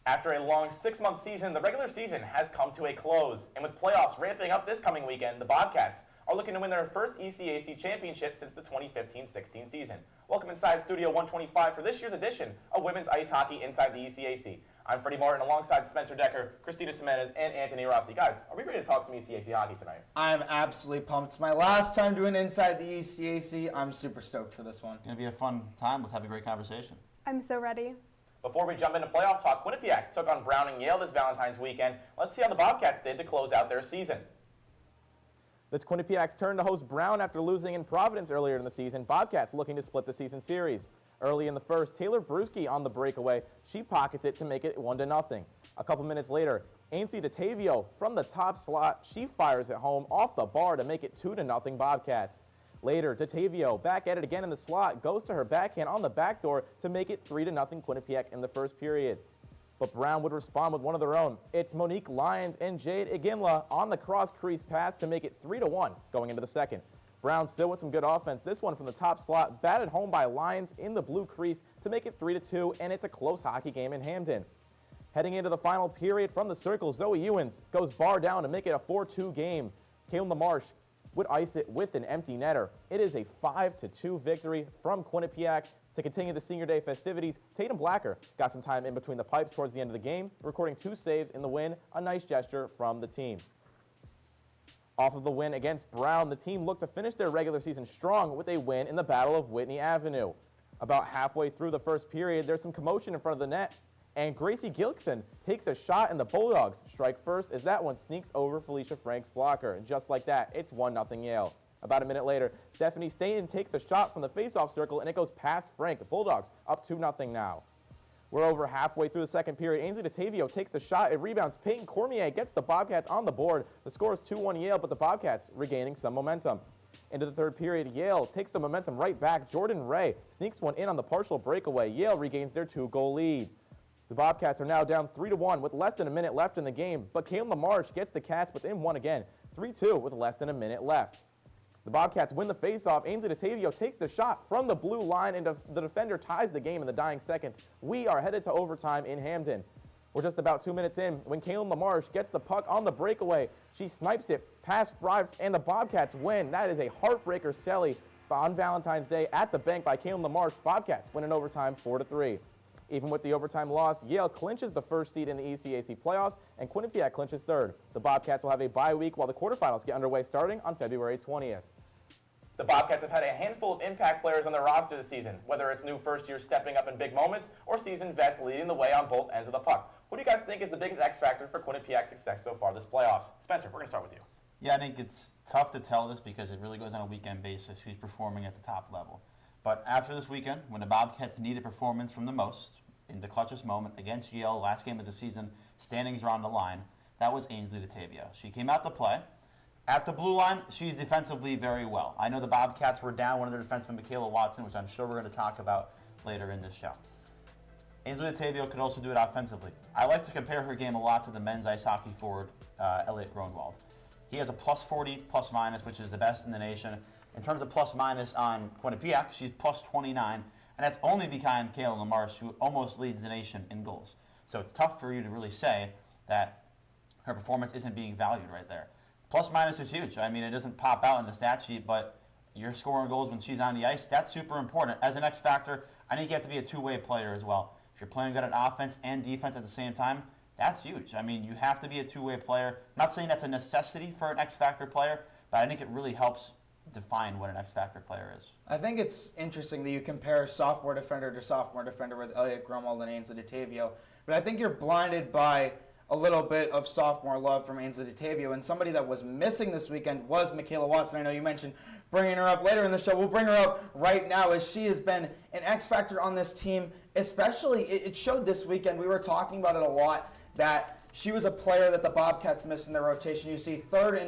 After a long 6-month season, the regular season has come to a close. And with playoffs ramping up this coming weekend, the Bobcats are looking to win their first ECAC championship since the 2015-16 season. Welcome inside Studio 125 for this year's edition of Women's Ice Hockey Inside the ECAC. I'm Freddie Martin alongside Spencer Decker, Christina Tsimenis, and Anthony Rossi. Guys, are we ready to talk some ECAC hockey tonight? I'm absolutely pumped. It's my last time doing Inside the ECAC. I'm super stoked for this one. It's going to be a fun time. Let's have a great conversation. I'm so ready. Before we jump into playoff talk, Quinnipiac took on Brown and Yale this Valentine's weekend. Let's see how the Bobcats did to close out their season. It's Quinnipiac's turn to host Brown after losing in Providence earlier in the season. Bobcats looking to split the season series. Early in the first, Taylor Bruschi on the breakaway. She pockets it to make it 1-0. A couple minutes later, Ainsley DeTavio from the top slot. She fires it home off the bar to make it 2-0 Bobcats. Later, DeTavio, back at it again in the slot, goes to her backhand on the backdoor to make it 3-0 Quinnipiac in the first period. But Brown would respond with one of their own. It's Monique Lyons and Jade Iginla on the cross-crease pass to make it 3-1 going into the second. Brown still with some good offense. This one from the top slot, batted home by Lyons in the blue crease to make it 3-2, and it's a close hockey game in Hamden. Heading into the final period from the circle, Zoe Ewens goes bar down to make it a 4-2 game. Caitlin LaMarche would ice it with an empty netter. It is a 5-2 victory from Quinnipiac. To continue the senior day festivities, Tatum Blacker got some time in between the pipes towards the end of the game, recording 2 saves in the win, a nice gesture from the team. Off of the win against Brown, the team looked to finish their regular season strong with a win in the Battle of Whitney Avenue. About halfway through the first period, there's some commotion in front of the net, and Gracie Gilkson takes a shot and the Bulldogs strike first as that one sneaks over Felicia Frank's blocker. And just like that, it's 1-0 Yale. About a minute later, Stephanie Staten takes a shot from the faceoff circle and it goes past Frank. The Bulldogs up 2-0 now. We're over halfway through the second period. Ainsley DeTavio takes the shot. It rebounds. Peyton Cormier gets the Bobcats on the board. The score is 2-1 Yale, but the Bobcats regaining some momentum. Into the third period, Yale takes the momentum right back. Jordan Ray sneaks one in on the partial breakaway. Yale regains their 2-goal lead. The Bobcats are now down 3-1 with less than a minute left in the game, but Caitlin LaMarche gets the Cats within one again, 3-2 with less than a minute left. The Bobcats win the faceoff. Ainsley DeTavio takes the shot from the blue line, and the defender ties the game in the dying seconds. We are headed to overtime in Hamden. We're just about 2 minutes in when Caitlin LaMarche gets the puck on the breakaway. She snipes it past Fry, and the Bobcats win. That is a heartbreaker Selly on Valentine's Day at the bank by Caitlin LaMarche. Bobcats win in overtime 4-3. Even with the overtime loss, Yale clinches the first seed in the ECAC playoffs, and Quinnipiac clinches third. The Bobcats will have a bye week while the quarterfinals get underway starting on February 20th. The Bobcats have had a handful of impact players on their roster this season, whether it's new first-years stepping up in big moments or seasoned vets leading the way on both ends of the puck. What do you guys think is the biggest X factor for Quinnipiac's success so far this playoffs? Spencer, we're going to start with you. Yeah, I think it's tough to tell this because it really goes on a weekend basis who's performing at the top level. But after this weekend, when the Bobcats needed performance from the most, in the clutchest moment against Yale, last game of the season, standings are on the line, that was Ainsley DeTavio. She came out to play. At the blue line, she's defensively very well. I know the Bobcats were down one of their defensemen, Michaela Watson, which I'm sure we're going to talk about later in this show. Ainsley DeTavio could also do it offensively. I like to compare her game a lot to the men's ice hockey forward, Elliot Gronwald. He has a +40 plus-minus, which is the best in the nation. In terms of plus-minus on Quinnipiac, she's +29, and that's only behind Caitlin LaMarche, who almost leads the nation in goals. So it's tough for you to really say that her performance isn't being valued right there. Plus-minus is huge. I mean, it doesn't pop out in the stat sheet, but you're scoring goals when she's on the ice. That's super important. As an X factor, I think you have to be a two-way player as well. If you're playing good at offense and defense at the same time, that's huge. I mean, you have to be a two-way player. I'm not saying that's a necessity for an X factor player, but I think it really helps define what an X factor player is. I think it's interesting that you compare sophomore defender to sophomore defender with Elliot Grumwald and Ainsley DeTavio, but I think you're blinded by a little bit of sophomore love from Ainsley DeTavio, and somebody that was missing this weekend was Michaela Watson. I know you mentioned bringing her up later in the show. We'll bring her up right now as she has been an X factor on this team, especially it showed this weekend. We were talking about it a lot that she was a player that the Bobcats missed in their rotation. You see third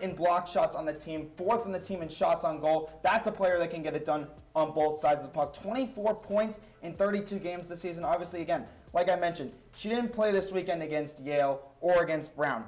in block shots on the team, fourth in the team in shots on goal. That's a player that can get it done on both sides of the puck. 24 points in 32 games this season. Obviously, again, like I mentioned, she didn't play this weekend against Yale or against Brown.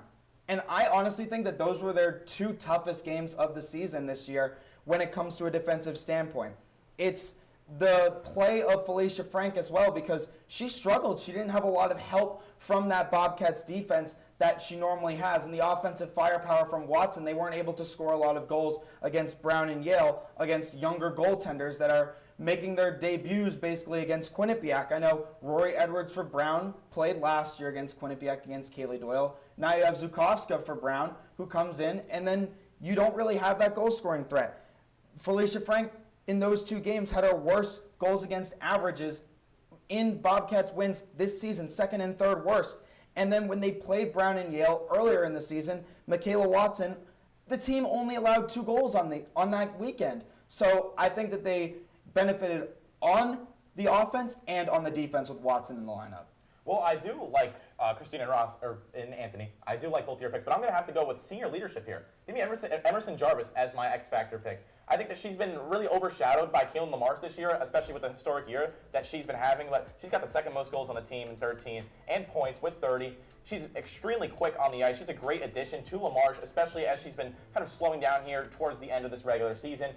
And I honestly think that those were their 2 toughest games of the season this year when it comes to a defensive standpoint. It's the play of Felicia Frank as well, because she struggled. She didn't have a lot of help from that Bobcats defense that she normally has. And the offensive firepower from Watson, they weren't able to score a lot of goals against Brown and Yale, against younger goaltenders that are making their debuts basically against Quinnipiac. I know Rory Edwards for Brown played last year against Quinnipiac against Kaylee Doyle. Now you have Zukowska for Brown, who comes in, and then you don't really have that goal-scoring threat. Felicia Frank, in those 2 games, had her worst goals against averages in Bobcats wins this season, second and third worst. And then when they played Brown and Yale earlier in the season, Michaela Watson, the team only allowed 2 goals on that weekend. So I think that they benefited on the offense and on the defense with Watson in the lineup. Well, I do like Christina and Anthony. I do like both of your picks, but I'm going to have to go with senior leadership here. Give me Emerson Jarvis as my X Factor pick. I think that she's been really overshadowed by Kaylin Lamarche this year, especially with the historic year that she's been having. But she's got the second most goals on the team in 13 and points with 30. She's extremely quick on the ice. She's a great addition to Lamarche, especially as she's been kind of slowing down here towards the end of this regular season.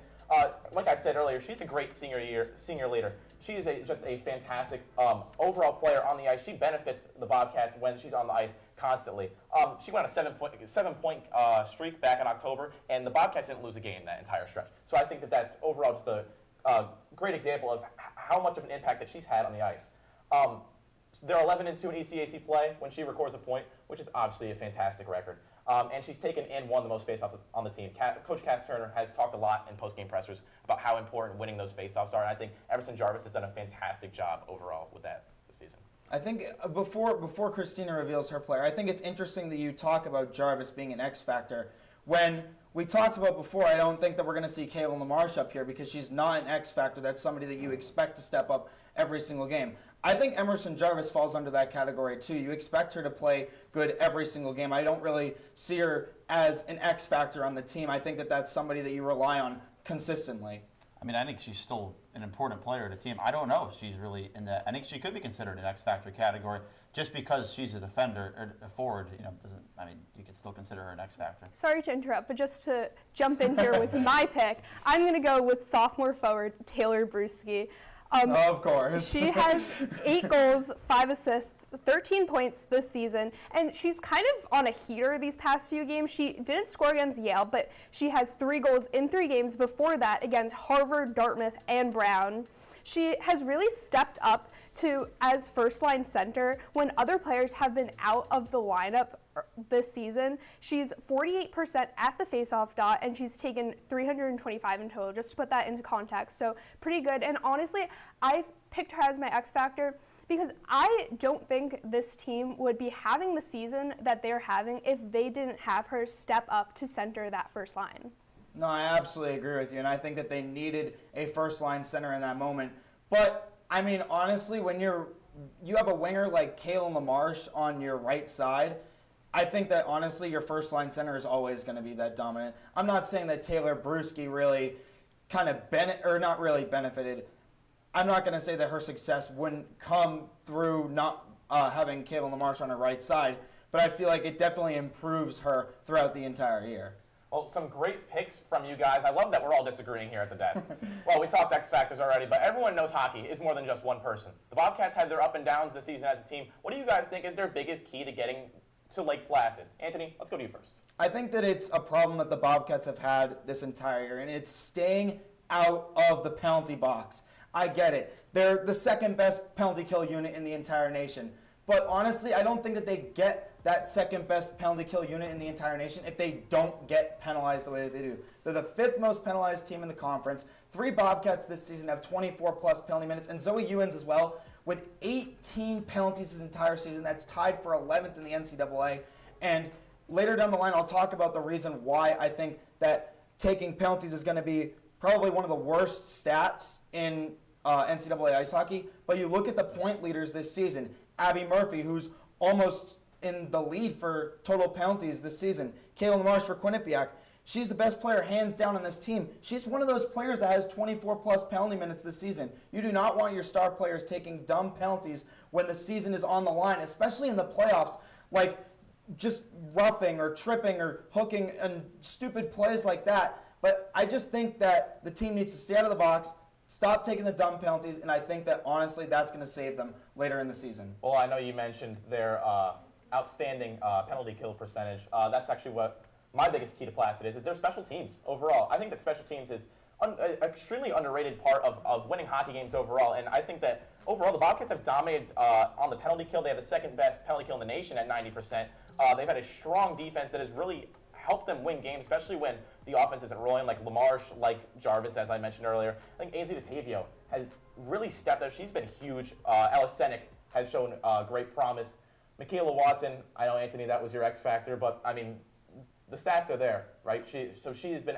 Like I said earlier, she's a great senior leader. She is just a fantastic overall player on the ice. She benefits the Bobcats when she's on the ice constantly. She went on a seven-point streak back in October, and the Bobcats didn't lose a game that entire stretch. So I think that that's overall just a great example of how much of an impact that she's had on the ice. They're 11-2 in ECAC play when she records a point, which is obviously a fantastic record. And she's taken and won the most faceoffs on the team. Coach Cass Turner has talked a lot in post-game pressers about how important winning those faceoffs are, and I think Emerson Jarvis has done a fantastic job overall with that this season. I think before Christina reveals her player, I think it's interesting that you talk about Jarvis being an X factor. When we talked about before, I don't think that we're going to see Kaylin Lamarche up here because she's not an X factor. That's somebody that you expect to step up every single game. I think Emerson Jarvis falls under that category too. You expect her to play good every single game. I don't really see her as an X factor on the team. I think that that's somebody that you rely on consistently. I mean, I think she's still an important player to the team. I don't know if she's really in that. I think she could be considered an X factor category just because she's a defender or a forward. You could still consider her an X factor. Sorry to interrupt, but just to jump in here with my pick, I'm going to go with sophomore forward Taylor Bruschi. Of course. She has 8 goals, 5 assists, 13 points this season, and she's kind of on a heater these past few games. She didn't score against Yale, but she has 3 goals in 3 games before that against Harvard, Dartmouth, and Brown. She has really stepped up as first-line center when other players have been out of the lineup this season. She's 48% at the faceoff dot, and she's taken 325 in total, just to put that into context. So pretty good. And honestly, I picked her as my X factor because I don't think this team would be having the season that they're having if they didn't have her step up to center that first line. No, I absolutely agree with you, and I think that they needed a first-line center in that moment. But I mean, honestly, when you have a winger like Kaylin Lamarche on your right side, I think that honestly your first line center is always going to be that dominant. I'm not saying that Taylor Bruschi really kind of not really benefited. I'm not going to say that her success wouldn't come through not having Kaylin Lamarche on her right side, but I feel like it definitely improves her throughout the entire year. Well, some great picks from you guys. I love that we're all disagreeing here at the desk. Well, we talked X Factors already, but everyone knows hockey is more than just one person. The Bobcats had their up and downs this season as a team. What do you guys think is their biggest key to getting to Lake Placid? Anthony, let's go to you first. I think that it's a problem that the Bobcats have had this entire year, and it's staying out of the penalty box. I get it. They're the second best penalty kill unit in the entire nation. But honestly, I don't think that they get that second best penalty kill unit in the entire nation if they don't get penalized the way that they do. They're the 5th most penalized team in the conference. 3 Bobcats this season have 24-plus penalty minutes, and Zoe Ewens as well, with 18 penalties this entire season. That's tied for 11th in the NCAA. And later down the line, I'll talk about the reason why I think that taking penalties is going to be probably one of the worst stats in NCAA ice hockey. But you look at the point leaders this season. Abby Murphy, who's almost in the lead for total penalties this season. Kaylin Lamarche for Quinnipiac. She's the best player hands down on this team. She's one of those players that has 24-plus penalty minutes this season. You do not want your star players taking dumb penalties when the season is on the line, especially in the playoffs, like just roughing or tripping or hooking and stupid plays like that. But I just think that the team needs to stay out of the box, stop taking the dumb penalties, and I think that, honestly, that's going to save them later in the season. Well, I know you mentioned their outstanding penalty kill percentage. That's actually what my biggest key to Placid is their special teams overall. I think that special teams is an extremely underrated part of winning hockey games overall, and I think that overall the Bobcats have dominated on the penalty kill. They have the second best penalty kill in the nation at 90%. They've had a strong defense that has really helped them win games, especially when the offense isn't rolling, like LaMarche, like Jarvis, as I mentioned earlier. I think Ainsley DeTavio has really stepped up. She's been huge. Ella Senek has shown great promise. Michaela Watson, I know, Anthony, that was your X factor, but, I mean, the stats are there, right? She has been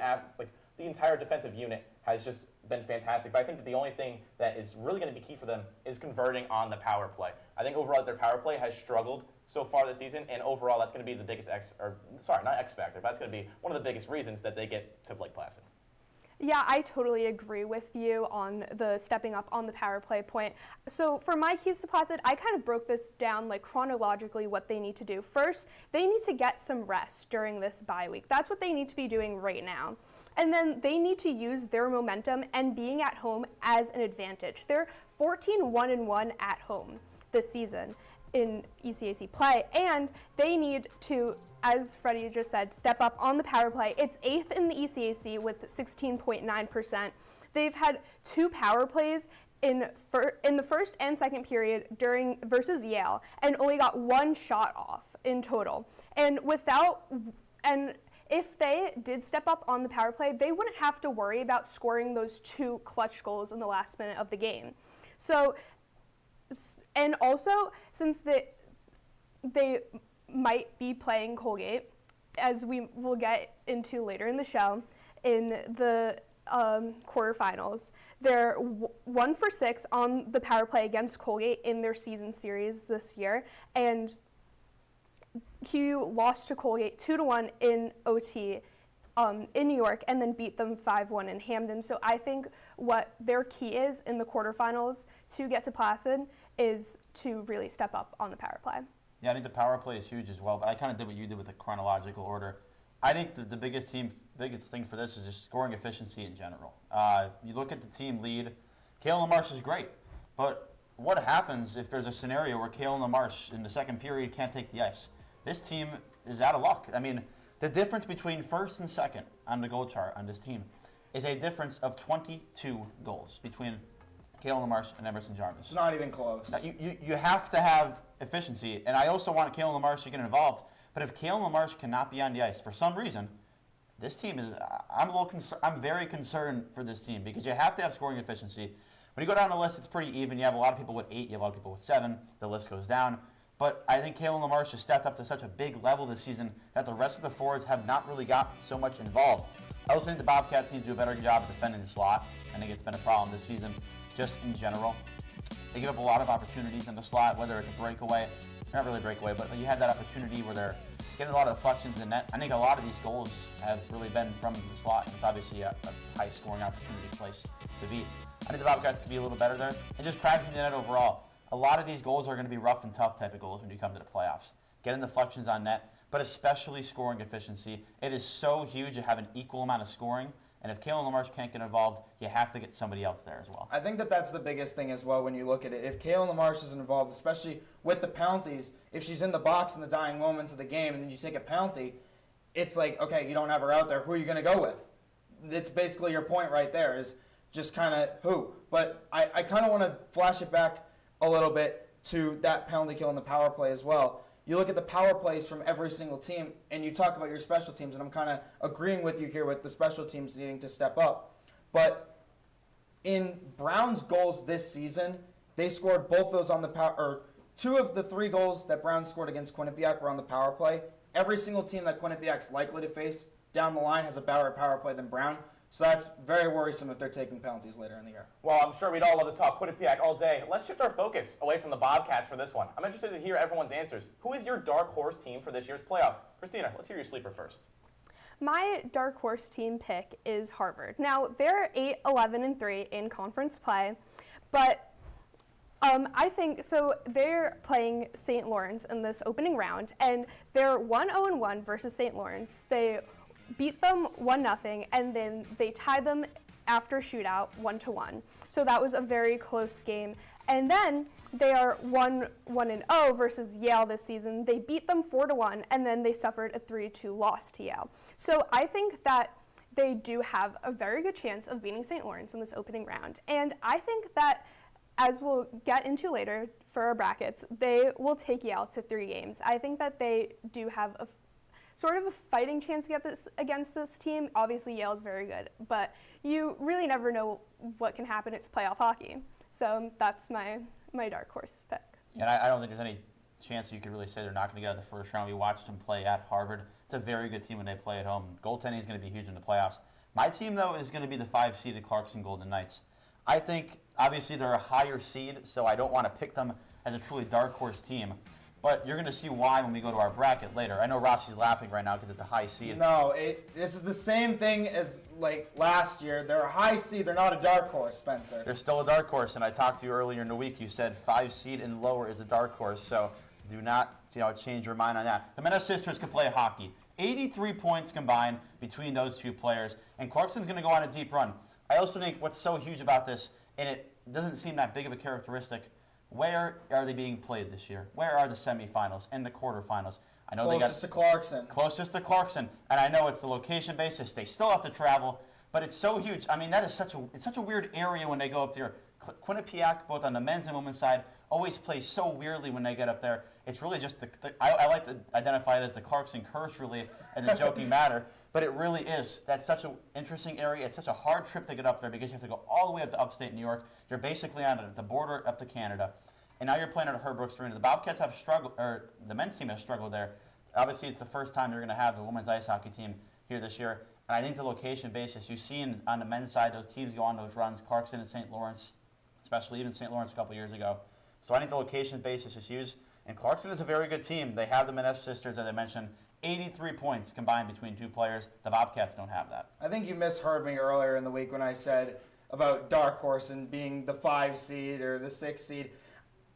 the entire defensive unit has just been fantastic. But I think that the only thing that is really going to be key for them is converting on the power play. I think overall their power play has struggled so far this season, and overall that's going to be the biggest not X factor, but that's going to be one of the biggest reasons that they get to Lake Placid. Yeah, I totally agree with you on the stepping up on the power play point. So for my keys to Placid, I kind of broke this down like chronologically what they need to do. First, they need to get some rest during this bye week. That's what they need to be doing right now. And then they need to use their momentum and being at home as an advantage. They're 14-1-1 at home this season in ECAC play, and they need to, as Freddie just said, step up on the power play. It's 8th in the ECAC with 16.9%. They've had 2 power plays in the first and second period versus Yale, and only got 1 shot off in total. And if they did step up on the power play, they wouldn't have to worry about scoring those 2 clutch goals in the last minute of the game. So, and also, since they might be playing Colgate, as we will get into later in the show, in the quarterfinals. They're 1 for 6 on the power play against Colgate in their season series this year, and QU lost to Colgate 2-1 in OT in New York, and then beat them 5-1 in Hamden. So I think what their key is in the quarterfinals to get to Placid is to really step up on the power play. Yeah, I think the power play is huge as well, but I kind of did what you did with the chronological order. I think the biggest thing for this is just scoring efficiency in general. You look at the team lead, Kalen LaMarche is great, but what happens if there's a scenario where Kalen LaMarche in the second period can't take the ice? This team is out of luck. I mean, the difference between first and second on the goal chart on this team is a difference of 22 goals between Kalen LaMarche and Emerson Jarvis. It's not even close. Now, you have to have efficiency, and I also want Kalen LaMarche to get involved. But if Kalen LaMarche cannot be on the ice for some reason, this team is. I'm very concerned for this team because you have to have scoring efficiency. When you go down the list, it's pretty even. You have a lot of people with 8, you have a lot of people with 7. The list goes down. But I think Kalen LaMarche has stepped up to such a big level this season that the rest of the forwards have not really got so much involved. I also think the Bobcats need to do a better job of defending the slot. I think it's been a problem this season, just in general. They give up a lot of opportunities in the slot, whether it's a breakaway, not really a breakaway, but you have that opportunity where they're getting a lot of deflections in net. I think a lot of these goals have really been from the slot. It's obviously a high-scoring opportunity place to be. I think the Bobcats could be a little better there. And just crashing the net overall. A lot of these goals are going to be rough and tough type of goals when you come to the playoffs. Getting deflections on net, but especially scoring efficiency. It is so huge to have an equal amount of scoring. And if Kalen LaMarche can't get involved, you have to get somebody else there as well. I think that's the biggest thing as well when you look at it. If Kalen LaMarche is involved, especially with the penalties, if she's in the box in the dying moments of the game and then you take a penalty, it's like, okay, you don't have her out there. Who are you going to go with? It's basically your point right there is just kind of who. But I kind of want to flash it back a little bit to that penalty kill in the power play as well. You look at the power plays from every single team, and you talk about your special teams, and I'm kind of agreeing with you here with the special teams needing to step up. But in Brown's goals this season, they scored both those on the power, or 2 of the 3 goals that Brown scored against Quinnipiac were on the power play. Every single team that Quinnipiac's likely to face down the line has a better power play than Brown. So that's very worrisome if they're taking penalties later in the year. Well, I'm sure we'd all love to talk Quinnipiac all day. Let's shift our focus away from the Bobcats for this one. I'm interested to hear everyone's answers. Who is your dark horse team for this year's playoffs? Christina, let's hear your sleeper first. My dark horse team pick is Harvard. Now, they're 8-11-3 in conference play, but I think, so they're playing St. Lawrence in this opening round, and they're 1-0-1 versus St. Lawrence. They beat them 1-0, and then they tied them after shootout, 1-1. So that was a very close game. And then they are 1-0 versus Yale this season. They beat them 4-1, and then they suffered a 3-2 loss to Yale. So I think that they do have a very good chance of beating St. Lawrence in this opening round. And I think that, as we'll get into later for our brackets, they will take Yale to 3 games. I think that they do have a sort of a fighting chance to get this against this team. Obviously, Yale is very good, but you really never know what can happen. It's playoff hockey. So that's my dark horse pick. Yeah, and I don't think there's any chance you could really say they're not going to get out of the first round. We watched them play at Harvard. It's a very good team when they play at home. Goaltending is going to be huge in the playoffs. My team, though, is going to be the 5-seeded Clarkson Golden Knights. I think, obviously, they're a higher seed, so I don't want to pick them as a truly dark horse team. But you're going to see why when we go to our bracket later. I know Rossi's laughing right now because it's a high seed. No, this is the same thing as like last year. They're a high seed. They're not a dark horse, Spencer. They're still a dark horse, and I talked to you earlier in the week. You said 5 seed and lower is a dark horse, so do not change your mind on that. The Menace sisters can play hockey. 83 points combined between those two players, and Clarkson's going to go on a deep run. I also think what's so huge about this, and it doesn't seem that big of a characteristic, where are they being played this year? Where are the semifinals and the quarterfinals? I know Closest to Clarkson. Closest to Clarkson, and I know it's the location basis. They still have to travel, but it's so huge. I mean, that is such a weird area when they go up there. Quinnipiac, both on the men's and women's side, always plays so weirdly when they get up there. It's really just I like to identify it as the Clarkson curse, really, in a joking matter. But it really is. That's such an interesting area. It's such a hard trip to get up there because you have to go all the way up to upstate New York. You're basically on the border up to Canada. And now you're playing at Herbrook Arena. The Bobcats have struggled, or the men's team has struggled there. Obviously, it's the first time they're going to have the women's ice hockey team here this year. And I think the location basis, you've seen on the men's side, those teams go on those runs, Clarkson and St. Lawrence, especially even St. Lawrence a couple years ago. So I think the location basis is huge. And Clarkson is a very good team. They have the Menace sisters, as I mentioned. 83 points combined between two players. The Bobcats don't have that. I think you misheard me earlier in the week when I said about dark horse and being the 5 seed or the 6 seed.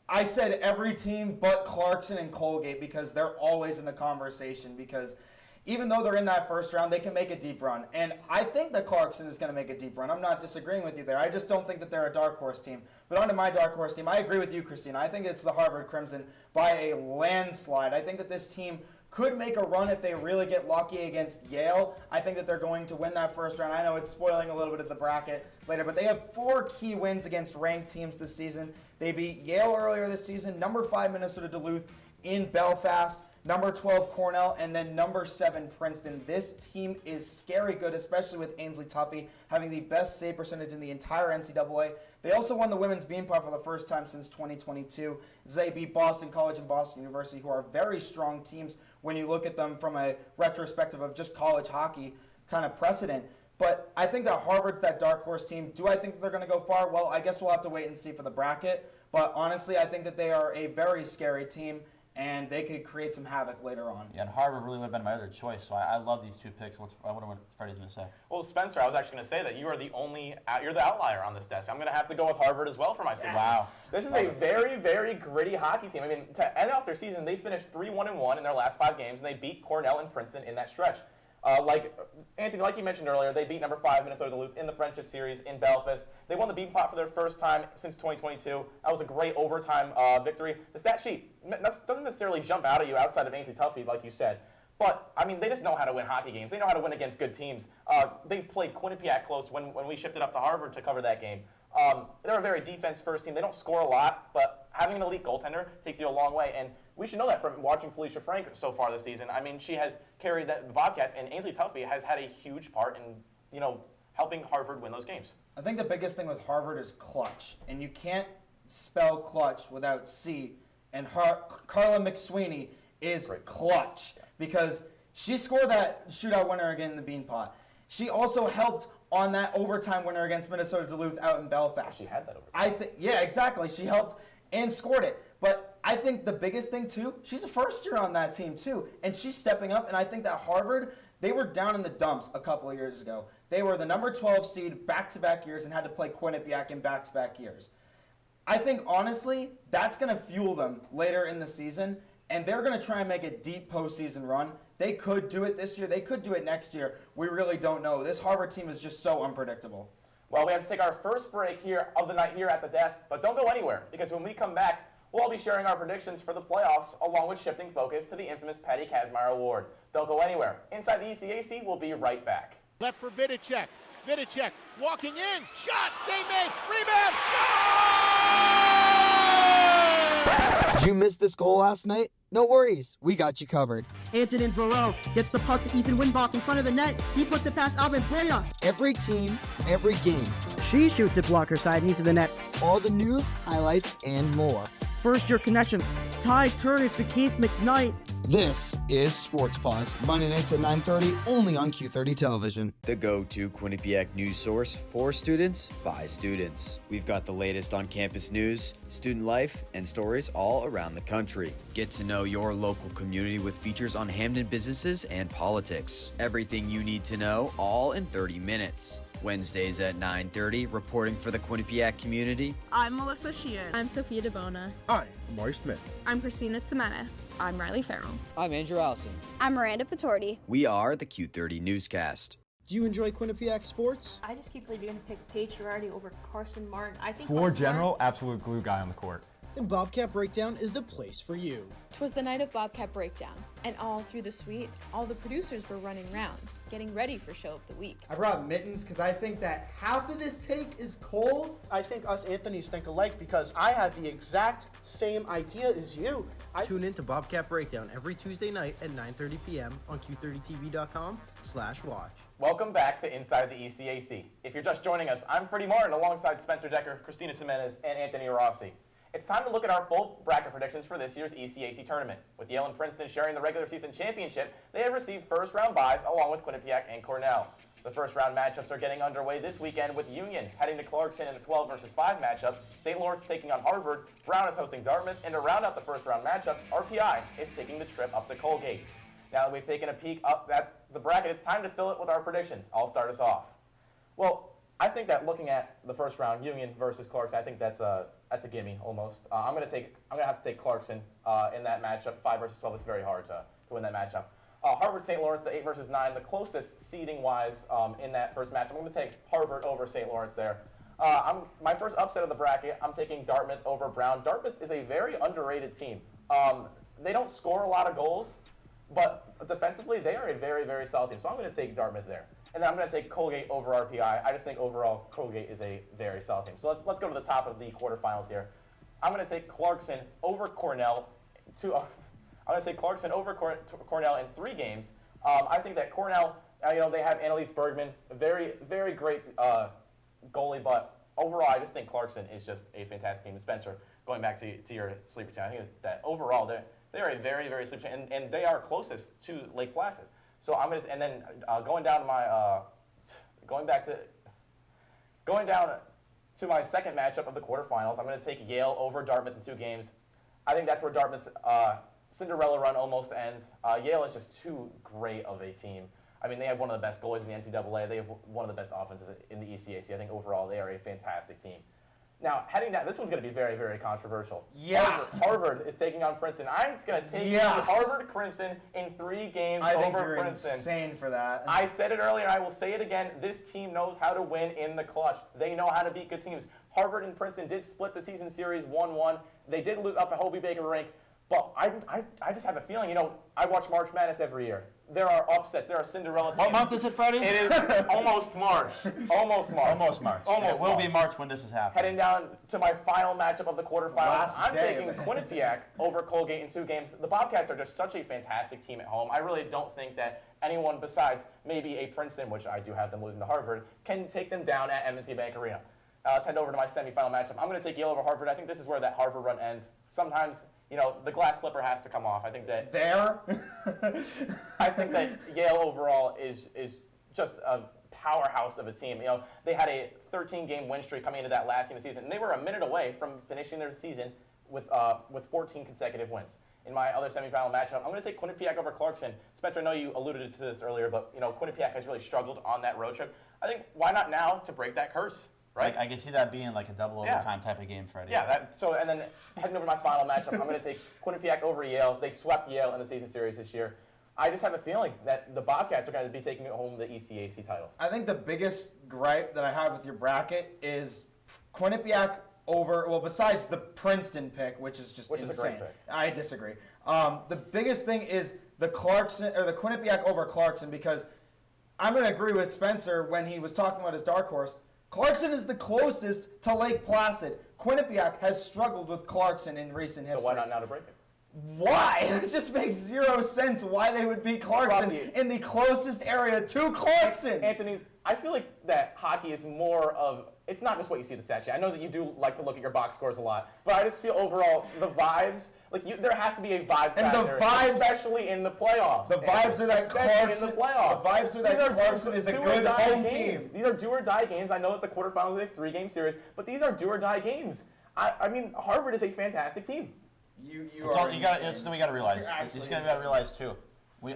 I said every team but Clarkson and Colgate because they're always in the conversation because even though they're in that first round, they can make a deep run. And I think that Clarkson is going to make a deep run. I'm not disagreeing with you there. I just don't think that they're a dark horse team. But onto my dark horse team, I agree with you, Christina. I think it's the Harvard Crimson by a landslide. I think that this team could make a run if they really get lucky against Yale. I think that they're going to win that first round. I know it's spoiling a little bit of the bracket later, but they have 4 key wins against ranked teams this season. They beat Yale earlier this season, number 5 Minnesota Duluth in Belfast, number 12 Cornell, and then number 7 Princeton. This team is scary good, especially with Ainsley Tuffy having the best save percentage in the entire NCAA. They also won the women's Beanpot for the first time since 2022. They beat Boston College and Boston University, who are very strong teams when you look at them from a retrospective of just college hockey kind of precedent. But I think that Harvard's that dark horse team. Do I think that they're going to go far? Well, I guess we'll have to wait and see for the bracket. But honestly, I think that they are a very scary team, and they could create some havoc later on. Yeah, and Harvard really would have been my other choice, so I love these two picks. I wonder what Freddie's going to say. Well, Spencer, I was actually going to say that you are you're the outlier on this desk. I'm going to have to go with Harvard as well for my season. Wow. This is a very, very gritty hockey team. I mean, to end out their season, they finished 3-1-1 in their last 5 games, and they beat Cornell and Princeton in that stretch. Anthony, like you mentioned earlier, they beat number 5 Minnesota Duluth in the Friendship Series in Belfast. They won the Beanpot for their first time since 2022. That was a great overtime victory. The stat sheet doesn't necessarily jump out at you outside of Ainsley Tuffy, like you said. But, I mean, they just know how to win hockey games. They know how to win against good teams. They've played Quinnipiac close when we shifted up to Harvard to cover that game. They're a very defense-first team. They don't score a lot, but having an elite goaltender takes you a long way. And we should know that from watching Felicia Frank so far this season. I mean, she has carried the Bobcats, and Ainsley Tuffy has had a huge part in, helping Harvard win those games. I think the biggest thing with Harvard is clutch, and you can't spell clutch without C. And Carla McSweeney is clutch because she scored that shootout winner again in the Beanpot. She also helped on that overtime winner against Minnesota Duluth out in Belfast. She had that overtime. Yeah, exactly. She helped and scored it. But I think the biggest thing, too, she's a first year on that team, too. And she's stepping up. And I think that Harvard, they were down in the dumps a couple of years ago. They were the number 12 seed back-to-back years and had to play Quinnipiac in back-to-back years. I think, honestly, that's going to fuel them later in the season. And they're going to try and make a deep postseason run. They could do it this year. They could do it next year. We really don't know. This Harvard team is just so unpredictable. Well, we have to take our first break here of the night here at the desk, but don't go anywhere, because when we come back, we'll all be sharing our predictions for the playoffs, along with shifting focus to the infamous Patty Kazmaier Award. Don't go anywhere. Inside the ECAC, we'll be right back. Left for Vidicek. Vidicek walking in. Shot. Save made. Rebound. Score! Did you miss this goal last night? No worries. We got you covered. Anthony Rossi gets the puck to Ethan Winbach in front of the net. He puts it past Alvin Brea. Every team, every game. She shoots it blocker side into the net. All the news, highlights, and more. First year connection. Ty Turner to Keith McKnight. This is Sports Pause, Monday nights at 9:30, only on Q30 Television. The go-to Quinnipiac news source for students, by students. We've got the latest on campus news, student life, and stories all around the country. Get to know your local community with features on Hamden businesses and politics. Everything you need to know, all in 30 minutes. Wednesdays at 9:30, reporting for the Quinnipiac community. I'm Melissa Sheehan. I'm Sophia DeBona. Hi, Amari Smith. I'm Christina Tsimenis. I'm Riley Farrell. I'm Andrew Allison. I'm Miranda Patorti. We are the Q30 Newscast. Do you enjoy Quinnipiac sports? I just keep believing you're going to pick Paige Girardi over Carson Martin. I think Floor general, absolute glue guy on the court. Then Bobcat Breakdown is the place for you. 'Twas the night of Bobcat Breakdown, and all through the suite, all the producers were running round, getting ready for show of the week. I brought mittens because I think that half of this take is cold. I think us Anthonys think alike because I had the exact same idea as you. Tune in to Bobcat Breakdown every Tuesday night at 9:30 p.m. on Q30TV.com/watch. Welcome back to Inside the ECAC. If you're just joining us, I'm Freddie Martin alongside Spencer Decker, Christina Tsimenis, and Anthony Rossi. It's time to look at our full bracket predictions for this year's ECAC tournament. With Yale and Princeton sharing the regular season championship, they have received first-round byes along with Quinnipiac and Cornell. The first-round matchups are getting underway this weekend with Union heading to Clarkson in a 12 versus 5 matchup, St. Lawrence taking on Harvard, Brown is hosting Dartmouth, and to round out the first-round matchups, RPI is taking the trip up to Colgate. Now that we've taken a peek up at the bracket, it's time to fill it with our predictions. I'll start us off. Well, I think that looking at the first round, Union versus Clarkson, I think that's a gimme almost. I'm gonna have to take Clarkson in that matchup. 5 versus 12, it's very hard to win that matchup. Harvard St. Lawrence, the 8 versus 9, the closest seeding wise in that first matchup. I'm gonna take Harvard over St. Lawrence there. My first upset of the bracket, I'm taking Dartmouth over Brown. Dartmouth is a very underrated team. They don't score a lot of goals, but defensively they are a very, very solid team. So I'm gonna take Dartmouth there. And then I'm going to take Colgate over RPI. I just think overall Colgate is a very solid team. So let's go to the top of the quarterfinals here. I'm going to take Clarkson over Cornell. I'm going to take Clarkson over Cornell in 3 games. I think that Cornell, they have Annalise Bergman, a very, very great goalie, but overall I just think Clarkson is just a fantastic team. And Spencer, going back to your sleeper team, I think that overall they're a very, very sleeper team, and they are closest to Lake Placid. So I'm gonna, and then going down to my second matchup of the quarterfinals, I'm gonna take Yale over Dartmouth in 2 games. I think that's where Dartmouth's Cinderella run almost ends. Yale is just too great of a team. I mean, they have one of the best goalies in the NCAA. They have one of the best offenses in the ECAC. I think overall they are a fantastic team. Now, this one's going to be very, very controversial. Yeah. Harvard is taking on Princeton. I'm going to take the Harvard Crimson in 3 games over Princeton. I think you're insane for that. I said it earlier, and I will say it again. This team knows how to win in the clutch. They know how to beat good teams. Harvard and Princeton did split the season series 1-1. They did lose up at Hobie Baker Rink. But I just have a feeling, I watch March Madness every year. There are upsets. There are Cinderella teams. What month is it, Freddie? It is almost March. Almost March. Almost March. Almost it will be March when this is happening. Heading down to my final matchup of the quarterfinals, I'm taking of it. Quinnipiac over Colgate in 2 games. The Bobcats are just such a fantastic team at home. I really don't think that anyone besides maybe a Princeton, which I do have them losing to Harvard, can take them down at M&T Bank Arena. Let's head over to my semifinal matchup. I'm going to take Yale over Harvard. I think this is where that Harvard run ends. Sometimes, the glass slipper has to come off. I think that I think that Yale overall is just a powerhouse of a team. They had a 13-game win streak coming into that last game of the season, and they were a minute away from finishing their season with 14 consecutive wins. In my other semifinal matchup, I'm going to take Quinnipiac over Clarkson. Spencer, I know you alluded to this earlier, but Quinnipiac has really struggled on that road trip. I think why not now to break that curse? Right? I can see that being like a double overtime type of game, Freddie. Yeah, and then heading over to my final matchup, I'm going to take Quinnipiac over Yale. They swept Yale in the season series this year. I just have a feeling that the Bobcats are going to be taking home the ECAC title. I think the biggest gripe that I have with your bracket is Quinnipiac over, well, besides the Princeton pick, which is just insane. Is a great pick. I disagree. The biggest thing is the Quinnipiac over Clarkson, because I'm going to agree with Spencer when he was talking about his dark horse. Clarkson is the closest to Lake Placid. Quinnipiac has struggled with Clarkson in recent history. So why not now to break it? Why? It just makes zero sense why they would beat Clarkson in the closest area to Clarkson. Anthony, I feel like that hockey is more of, it's not just what you see in the stat sheet. I know that you do like to look at your box scores a lot, but I just feel overall the vibes, there has to be a vibe and factor, especially in the playoffs. The vibes are that Clarkson, in the playoffs. The vibes are that Clarkson is a good home team. These are do or die games. I know that the quarterfinals is a 3-game series, but these are do or die games. I mean, Harvard is a fantastic team. We got to realize. You got to realize too.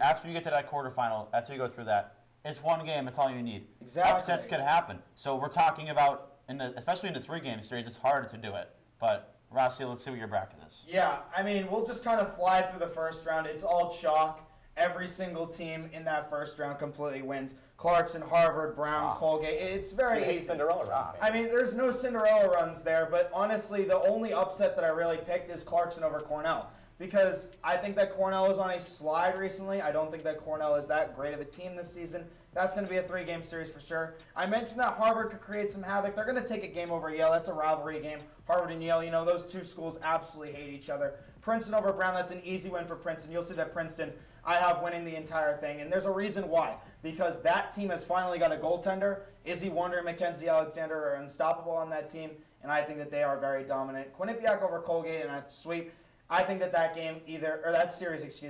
After you get to that quarterfinal, after you go through that, it's one game. That's all you need. Exactly. Upsets could happen. So we're talking about, especially in the 3-game series, it's harder to do it. But Rossi, let's see what your bracket is. Yeah, I mean, we'll just kind of fly through the first round. It's all chalk. Every single team in that first round completely wins. Clarkson, Harvard, Brown, Colgate. It's very easy. Cinderella runs. I mean, there's no Cinderella runs there, but honestly, the only upset that I really picked is Clarkson over Cornell, because I think that Cornell is on a slide recently. I don't think that Cornell is that great of a team this season. That's going to be a 3-game series for sure. I mentioned that Harvard could create some havoc. They're going to take a game over Yale. That's a rivalry game. Harvard and Yale, those two schools absolutely hate each other. Princeton over Brown, that's an easy win for Princeton. You'll see that Princeton, I have winning the entire thing. And there's a reason why. Because that team has finally got a goaltender. Izzy Wonder and Mackenzie Alexander are unstoppable on that team. And I think that they are very dominant. Quinnipiac over Colgate and a sweep. I think that series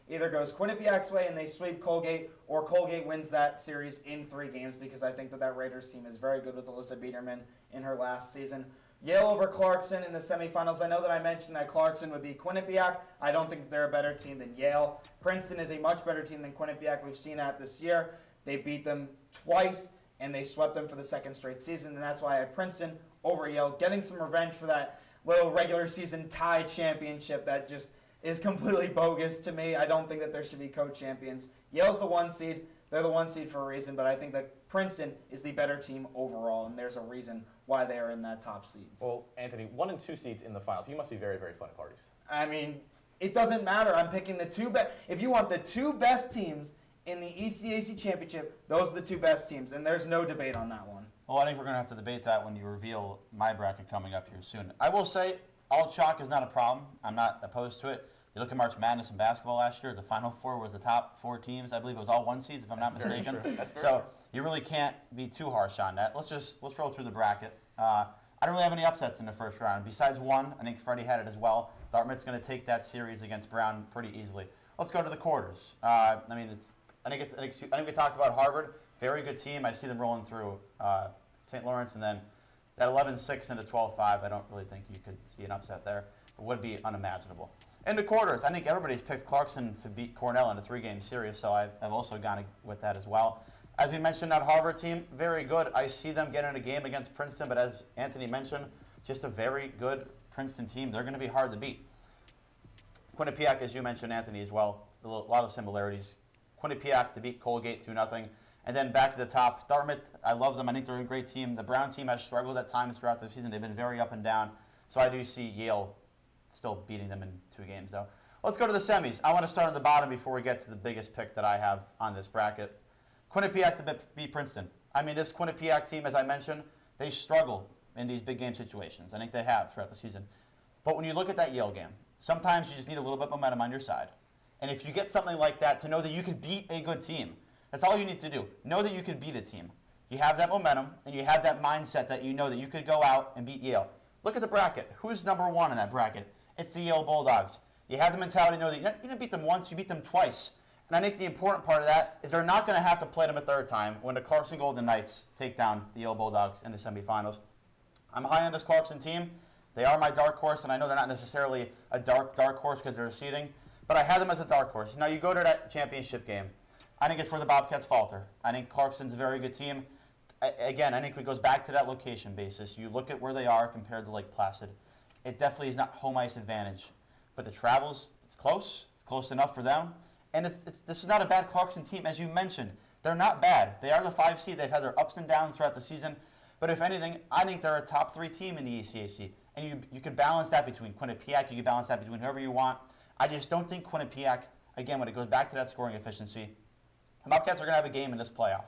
either goes Quinnipiac's way and they sweep Colgate, or Colgate wins that series in 3 games, because I think that Raiders team is very good with Alyssa Biederman in her last season. Yale over Clarkson in the semifinals. I know that I mentioned that Clarkson would be Quinnipiac. I don't think they're a better team than Yale. Princeton is a much better team than Quinnipiac. We've seen that this year. They beat them twice, and they swept them for the 2nd straight season, and that's why I have Princeton over Yale, getting some revenge for that little regular season tie championship that just is completely bogus to me. I don't think that there should be co-champions. Yale's the 1 seed. They're the 1 seed for a reason, but I think that Princeton is the better team overall, and there's a reason why they are in that top seeds. Well, Anthony, 1 and 2 seeds in the finals. You must be very, very fun at parties. I mean, it doesn't matter. I'm picking the 2 best. If you want the 2 best teams in the ECAC championship, those are the 2 best teams, and there's no debate on that one. Well, I think we're going to have to debate that when you reveal my bracket coming up here soon. I will say, all chalk is not a problem. I'm not opposed to it. You look at March Madness in basketball last year, the Final Four was the top 4 teams. I believe it was all 1 seeds, if I'm not mistaken. So you really can't be too harsh on that. Let's roll through the bracket. I don't really have any upsets in the first round. Besides one, I think Freddie had it as well. Dartmouth's going to take that series against Brown pretty easily. Let's go to the quarters. I think we talked about Harvard. Very good team. I see them rolling through St. Lawrence, and then that 11-6 into 12-5. I don't really think you could see an upset there. It would be unimaginable. In the quarters, I think everybody's picked Clarkson to beat Cornell in a 3-game series, so I've also gone with that as well. As we mentioned, that Harvard team, very good. I see them getting a game against Princeton, but as Anthony mentioned, just a very good Princeton team. They're going to be hard to beat. Quinnipiac, as you mentioned, Anthony, as well, a lot of similarities. Quinnipiac to beat Colgate 2-0. And then back to the top, Dartmouth, I love them. I think they're a great team. The Brown team has struggled at times throughout the season. They've been very up and down. So I do see Yale still beating them in 2 games, though. Let's go to the semis. I want to start on the bottom before we get to the biggest pick that I have on this bracket. Quinnipiac to beat Princeton. I mean, this Quinnipiac team, as I mentioned, they struggle in these big game situations. I think they have throughout the season. But when you look at that Yale game, sometimes you just need a little bit of momentum on your side. And if you get something like that, to know that you can beat a good team, that's all you need to do. Know that you can beat a team. You have that momentum, and you have that mindset that you know that you could go out and beat Yale. Look at the bracket. Who's number 1 in that bracket? It's the Yale Bulldogs. You have the mentality to know that you didn't beat them once, you beat them twice. And I think the important part of that is they're not going to have to play them a 3rd time when the Clarkson Golden Knights take down the Yale Bulldogs in the semifinals. I'm high on this Clarkson team. They are my dark horse, and I know they're not necessarily a dark horse because they're seeding, but I have them as a dark horse. Now, you go to that championship game. I think it's where the Bobcats falter. I think Clarkson's a very good team. Again, I think it goes back to that location basis. You look at where they are compared to Lake Placid. It definitely is not home ice advantage. But the travels, it's close. It's close enough for them. And this is not a bad Clarkson team, as you mentioned. They're not bad. They are the 5 seed. They've had their ups and downs throughout the season. But if anything, I think they're a top 3 team in the ECAC. And you can balance that between Quinnipiac. You can balance that between whoever you want. I just don't think Quinnipiac, again, when it goes back to that scoring efficiency, the Bobcats are going to have a game in this playoff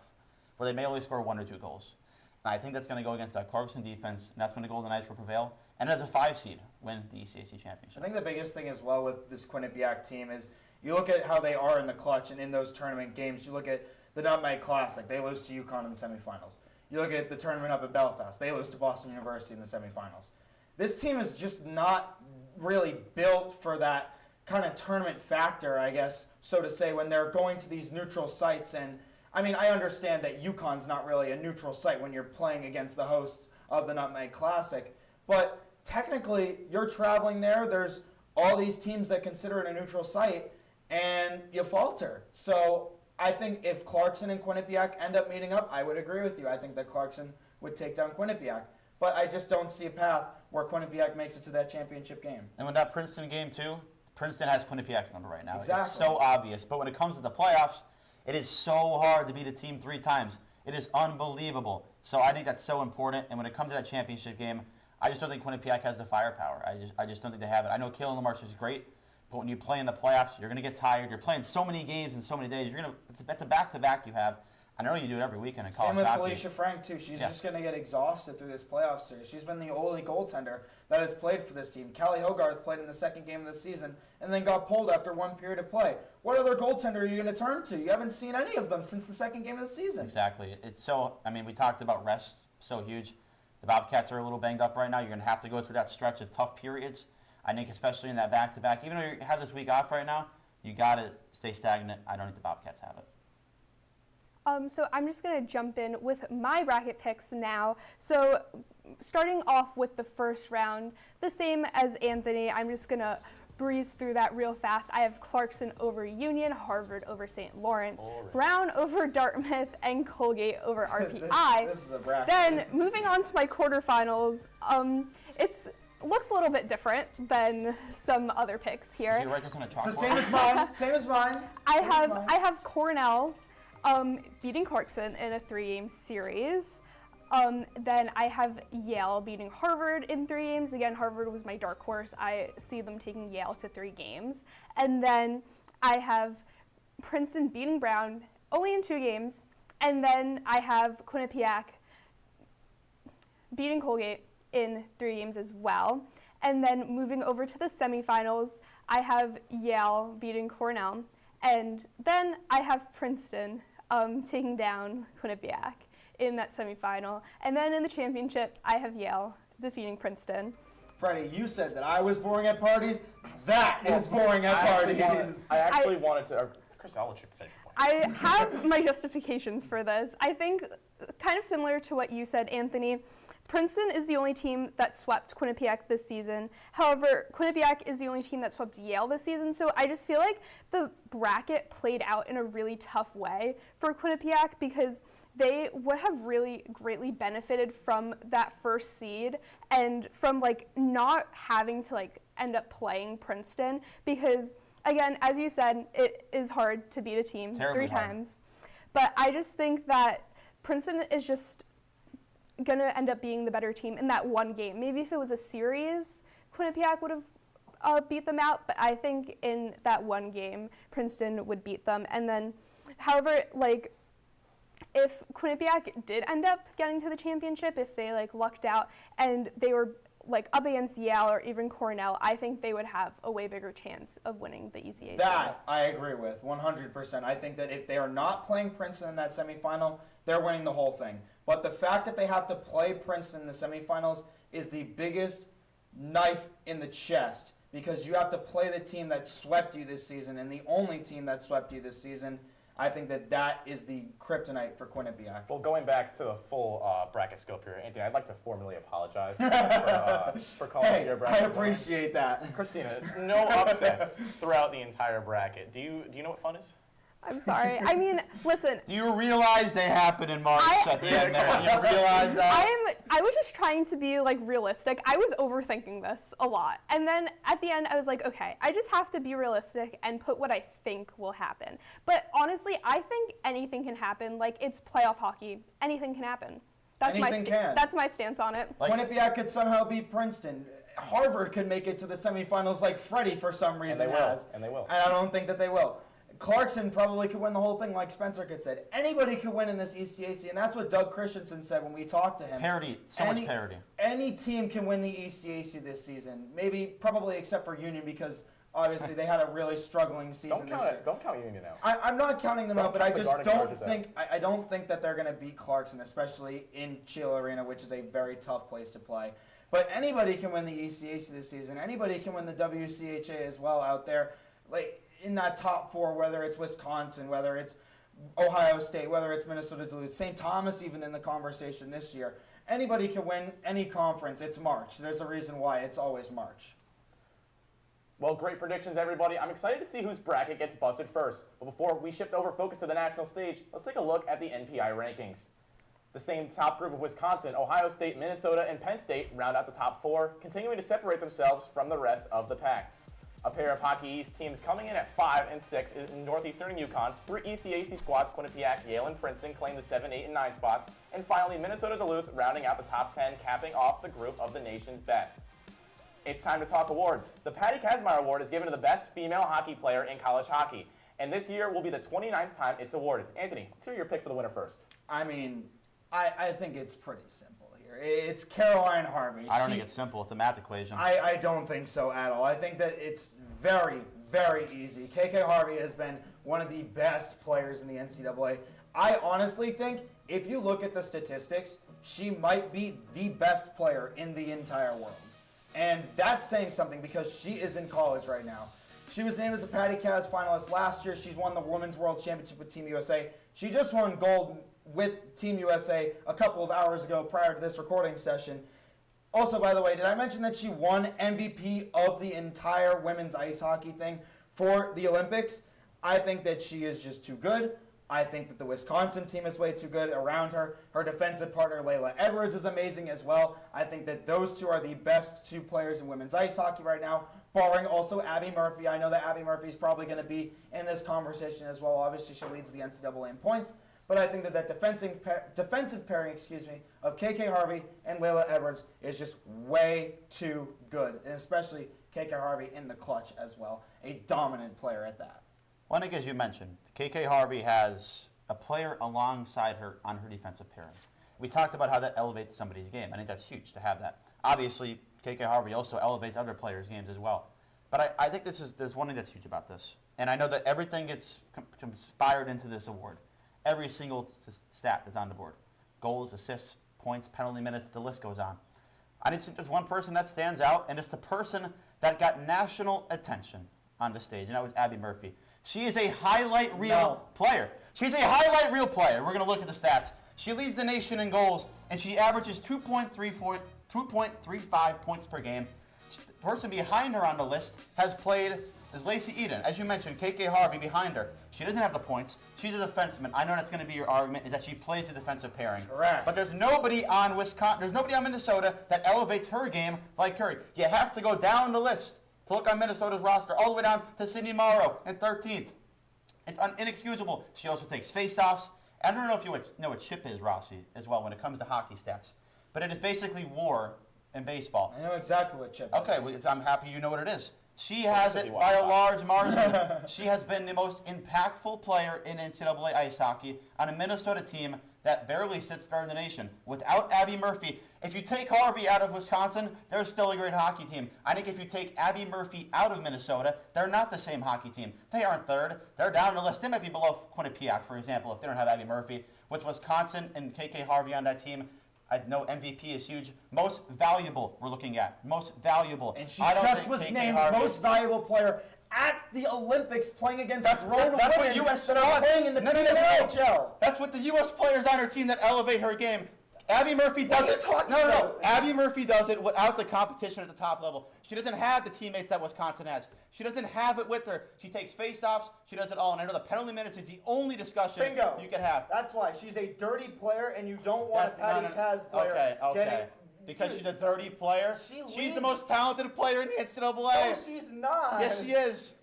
where they may only score 1 or 2 goals. And I think that's going to go against that Clarkson defense, and that's when the Golden Knights will prevail. And as a 5 seed, win the ECAC championship. I think the biggest thing as well with this Quinnipiac team is you look at how they are in the clutch and in those tournament games. You look at the Nutmeg Classic, they lose to UConn in the semifinals. You look at the tournament up at Belfast, they lose to Boston University in the semifinals. This team is just not really built for that kind of tournament factor, I guess, so to say, when they're going to these neutral sites. And I mean, I understand that UConn's not really a neutral site when you're playing against the hosts of the Nutmeg Classic, but technically you're traveling there. There's all these teams that consider it a neutral site, and you falter. So I think if Clarkson and Quinnipiac end up meeting up, I would agree with you. I think that Clarkson would take down Quinnipiac. But I just don't see a path where Quinnipiac makes it to that championship game. And with that Princeton game, too, Princeton has Quinnipiac's number right now. Exactly. It's so obvious. But when it comes to the playoffs, it is so hard to beat a team 3 times. It is unbelievable. So I think that's so important. And when it comes to that championship game, I just don't think Quinnipiac has the firepower. I just don't think they have it. I know Kalen Lamarche is great, but when you play in the playoffs, you're going to get tired. You're playing so many games in so many days. It's a back-to-back you have. I know you do it every weekend in college Same with hockey. Felicia Frank, too. She's just going to get exhausted through this playoff series. She's been the only goaltender that has played for this team. Callie Hogarth played in the second game of the season and then got pulled after 1 period of play. What other goaltender are you going to turn to? You haven't seen any of them since the second game of the season. Exactly. It's so, I mean, we talked about rest, so huge. The Bobcats are a little banged up right now. You're going to have to go through that stretch of tough periods. I think especially in that back-to-back, even though you have this week off right now, you got to stay stagnant. I don't think the Bobcats have it. So I'm just going to jump in with my bracket picks now. So starting off with the first round, the same as Anthony, I'm just going to breeze through that real fast. I have Clarkson over Union, Harvard over St. Lawrence, Brown over Dartmouth, and Colgate over RPI. This is a bracket. Then moving on to my quarterfinals, it's looks a little bit different than some other picks here. Did you write this on a chalkboard? It's the same as mine. Same as mine. I have Cornell beating Clarkson in a 3-game series. Then I have Yale beating Harvard in 3 games. Again, Harvard was my dark horse. I see them taking Yale to 3 games. And then I have Princeton beating Brown only in 2 games. And then I have Quinnipiac beating Colgate in 3 games as well. And then moving over to the semifinals, I have Yale beating Cornell. And then I have Princeton taking down Quinnipiac in that semifinal. And then in the championship, I have Yale defeating Princeton. Freddie, you said that I was boring at parties. That is boring at parties. I actually wanted to. Chris, I'll let you finish. I have my justifications for this. I think kind of similar to what you said, Anthony. Princeton is the only team that swept Quinnipiac this season. However, Quinnipiac is the only team that swept Yale this season, so I just feel like the bracket played out in a really tough way for Quinnipiac because they would have really greatly benefited from that first seed and from not having to end up playing Princeton because, again, as you said, it is hard to beat a team Terribly 3 hard. times. But I just think that Princeton is just going to end up being the better team in that one game. Maybe if it was a series, Quinnipiac would have beat them out, but I think in that one game, Princeton would beat them. And then, however, if Quinnipiac did end up getting to the championship, if they lucked out and they were up against Yale or even Cornell, I think they would have a way bigger chance of winning the ECAC. That I agree with 100%. I think that if they are not playing Princeton in that semifinal, they're winning the whole thing. But the fact that they have to play Princeton in the semifinals is the biggest knife in the chest because you have to play the team that swept you this season and the only team that swept you this season. I think that is the kryptonite for Quinnipiac. Well, going back to the full bracket scope here, Anthony, I'd like to formally apologize for calling your bracket. I appreciate that. Christina, no upsets throughout the entire bracket. Do you know what fun is? I'm sorry. I mean, listen. Do you realize they happen in March at the end there? You realize that? I was just trying to be like realistic. I was overthinking this a lot. And then at the end I was like, okay, I just have to be realistic and put what I think will happen. But honestly, I think anything can happen. Like, it's playoff hockey. Anything can happen. That's that's my stance on it. Quinnipiac could somehow beat Princeton. Harvard could make it to the semifinals like Freddie for some reason has. And they will. And I don't think that they will. Clarkson probably could win the whole thing, like Spencer could said. Anybody could win in this ECAC, and that's what Doug Christensen said when we talked to him. Parity, much parity. Any team can win the ECAC this season. Probably except for Union, because obviously they had a really struggling season this year. Don't count Union out. I'm not counting them out, but I just don't think I don't think that they're going to beat Clarkson, especially in Chile Arena, which is a very tough place to play. But anybody can win the ECAC this season. Anybody can win the WCHA as well out there. Like, in that top four, whether it's Wisconsin, whether it's Ohio State, whether it's Minnesota Duluth, St. Thomas even in the conversation this year. Anybody can win any conference. It's March. There's a reason why it's always March. Well, great predictions, everybody. I'm excited to see whose bracket gets busted first. But before we shift over focus to the national stage, let's take a look at the NPI rankings. The same top group of Wisconsin, Ohio State, Minnesota, and Penn State round out the top four, continuing to separate themselves from the rest of the pack. A pair of Hockey East teams coming in at 5 and 6 in Northeastern and Yukon. 3 ECAC squads, Quinnipiac, Yale, and Princeton, claim the 7, 8, and 9 spots. And finally, Minnesota Duluth rounding out the top 10, capping off the group of the nation's best. It's time to talk awards. The Patty Kazmaier Award is given to the best female hockey player in college hockey. And this year will be the 29th time it's awarded. Anthony, let's hear your pick for the winner first. I mean, I think it's pretty simple here. It's Caroline Harvey. I don't think it's simple. It's a math equation. I don't think so at all. I think that it's very, very easy. KK Harvey has been one of the best players in the NCAA. I honestly think if you look at the statistics, she might be the best player in the entire world. And that's saying something because she is in college right now. She was named as a Patty Kaz finalist last year. She's won the Women's World Championship with Team USA. She just won gold with Team USA a couple of hours ago prior to this recording session. Also, by the way, did I mention that she won MVP of the entire women's ice hockey thing for the Olympics? I think that she is just too good. I think that the Wisconsin team is way too good around her. Her defensive partner, Layla Edwards, is amazing as well. I think that those two are the best two players in women's ice hockey right now, barring also Abby Murphy. I know that Abby Murphy is probably going to be in this conversation as well. Obviously, she leads the NCAA in points. But I think that defensive pairing, of KK Harvey and Layla Edwards is just way too good, and especially KK Harvey in the clutch as well, a dominant player at that. Well, I think as you mentioned, KK Harvey has a player alongside her on her defensive pairing. We talked about how that elevates somebody's game. I think that's huge to have that. Obviously, KK Harvey also elevates other players' games as well. But I think there's one thing that's huge about this, and I know that everything gets conspired into this award. Every single stat that's on the board. Goals, assists, points, penalty minutes, the list goes on. I think there's one person that stands out, and it's the person that got national attention on the stage, and that was Abby Murphy. She is a highlight reel player. She's a highlight reel player. We're going to look at the stats. She leads the nation in goals, and she averages 2.35 points per game. The person behind her on the list has played is Lacey Eden. As you mentioned, KK Harvey behind her. She doesn't have the points. She's a defenseman. I know that's going to be your argument, is that she plays the defensive pairing. Correct. But there's nobody on Minnesota that elevates her game like her. You have to go down the list to look on Minnesota's roster, all the way down to Sydney Morrow in 13th. It's inexcusable. She also takes faceoffs. I don't know if you know what chip is, Rossi, as well, when it comes to hockey stats. But it is basically WAR in baseball. I know exactly what chip is. Okay, I'm happy you know what it is. She has it by a large margin. She has been the most impactful player in NCAA ice hockey on a Minnesota team that barely sits third in the nation. Without Abby Murphy, if you take Harvey out of Wisconsin, they're still a great hockey team. I think if you take Abby Murphy out of Minnesota, they're not the same hockey team. They aren't third. They're down the list. They might be below Quinnipiac, for example, if they don't have Abby Murphy. With Wisconsin and KK Harvey on that team, I know MVP is huge. Most valuable we're looking at. Most valuable. And she just was named most valuable player at the Olympics playing against grown women US that are playing in the NHL. That's what the U.S. players on her team that elevate her game. Abby Murphy does What are it. you talking No. about? Abby Murphy does it without the competition at the top level. She doesn't have the teammates that Wisconsin has. She doesn't have it with her. She takes face-offs. She does it all. And I know the penalty minutes is the only discussion Bingo. you could have. That's why. She's a dirty player, and you don't want a Patty Kaz player Okay. Because she's a dirty player. She's the most talented player in the NCAA. No, she's not. Yes, she is.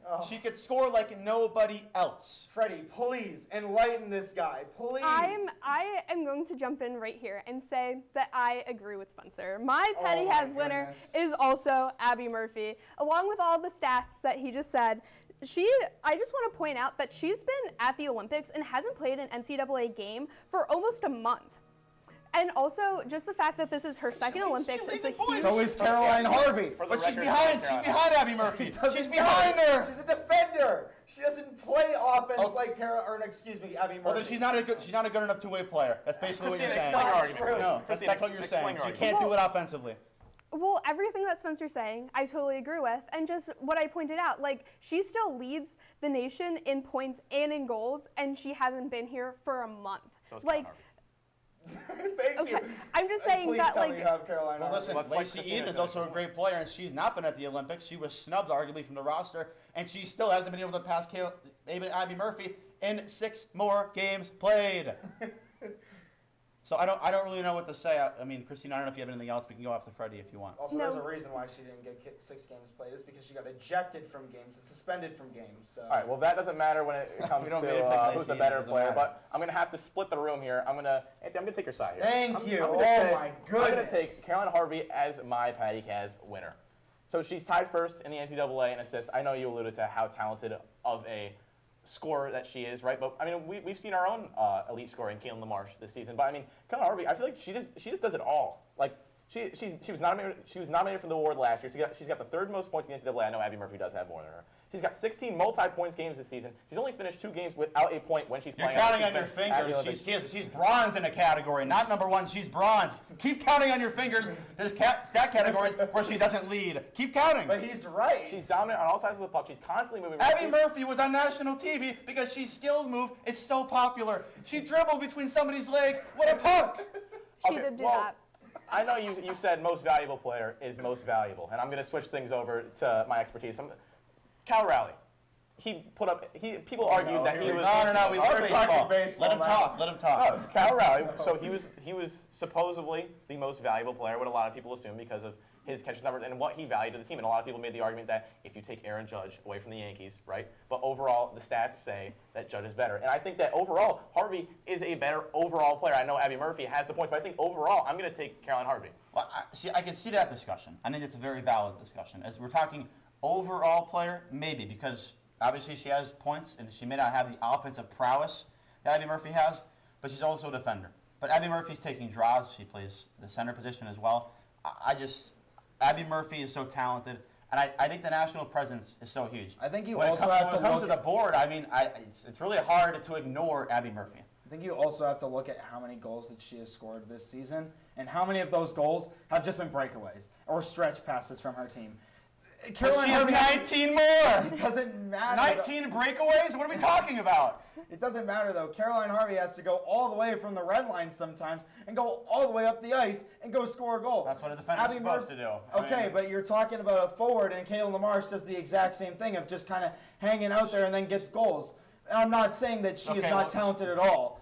Oh. She could score like nobody else. Freddie, please enlighten this guy, please. I am going to jump in right here and say that I agree with Spencer. My Patty Kaz winner is also Abby Murphy, along with all the stats that he just said. I just want to point out that she's been at the Olympics and hasn't played an NCAA game for almost a month. And also, just the fact that this is her second Olympics, it's a huge... So is Caroline Harvey. But she's behind Abby Murphy. She's behind her. She's a defender. She doesn't play offense like Abby Murphy. Well, then she's not a good enough two-way player. That's basically what you're saying. No, that's what you're saying. She can't do it offensively. Well, everything that Spencer's saying, I totally agree with. And just what I pointed out, like, she still leads the nation in points and in goals, and she hasn't been here for a month. Like, Thank you. I'm just saying Please that, tell like, me you have Caroline Well, Harvey. listen, Lacey Eden is also a great player, and she's not been at the Olympics. She was snubbed, arguably, from the roster, and she still hasn't been able to pass Abby Murphy in 6 more games played. So I don't really know what to say. I mean, Christina, I don't know if you have anything else. We can go after Freddie if you want. Also, there's a reason why she didn't get 6 games played. It's because she got ejected from games and suspended from games. So. All right, well, that doesn't matter when it comes to who's the better player, but I'm going to have to split the room here. I'm going to take your side here. Thank you. My goodness. I'm going to take Caroline Harvey as my Patty Kaz winner. So she's tied first in the NCAA in assists. I know you alluded to how talented of a scorer that she is, right? But I mean, we've seen our own elite scorer in Caitlin LaMarche this season. But I mean, Caroline Harvey, I feel like she just does it all. Like she was nominated for the award last year. She's got the 3rd most points in the NCAA. I know Abby Murphy does have more than her. She's got 16 multi-points games this season. She's only finished 2 games without a point when she's playing. You're counting on your fingers. She's bronze in a category, not number 1. She's bronze. Keep counting on your fingers. There's stat categories where she doesn't lead. Keep counting. But he's right. She's dominant on all sides of the puck. She's constantly moving. Abby Murphy was on national TV because she's skilled move is so popular. She dribbled between somebody's leg. What a puck! She did do that. I know you said most valuable player is most valuable, and I'm going to switch things over to my expertise. Cal Rowley. People argued that he was. No. We love baseball. Let him talk. No, it's Cal Rowley. So he was supposedly the most valuable player, what a lot of people assume because of his catches numbers and what he valued to the team. And a lot of people made the argument that if you take Aaron Judge away from the Yankees, right? But overall, the stats say that Judge is better. And I think that overall, Harvey is a better overall player. I know Abby Murphy has the points, but I think overall, I'm going to take Caroline Harvey. Well, I can see that discussion. I think it's a very valid discussion. As we're talking overall player, maybe, because obviously she has points and she may not have the offensive prowess that Abby Murphy has, but she's also a defender. But Abby Murphy's taking draws. She plays the center position as well. Abby Murphy is so talented, and I think the national presence is so huge. I think when it comes to the board, I mean, it's really hard to ignore Abby Murphy. I think you also have to look at how many goals that she has scored this season, and how many of those goals have just been breakaways or stretch passes from her team. Caroline Harvey 19 more. It doesn't matter. 19 breakaways? What are we talking about? It doesn't matter, though. Caroline Harvey has to go all the way from the red line sometimes and go all the way up the ice and go score a goal. That's what a defender's supposed to do. Okay, but you're talking about a forward, and Caitlin LaMarche does the exact same thing of just kind of hanging out there and then gets goals. I'm not saying that she is not talented at all.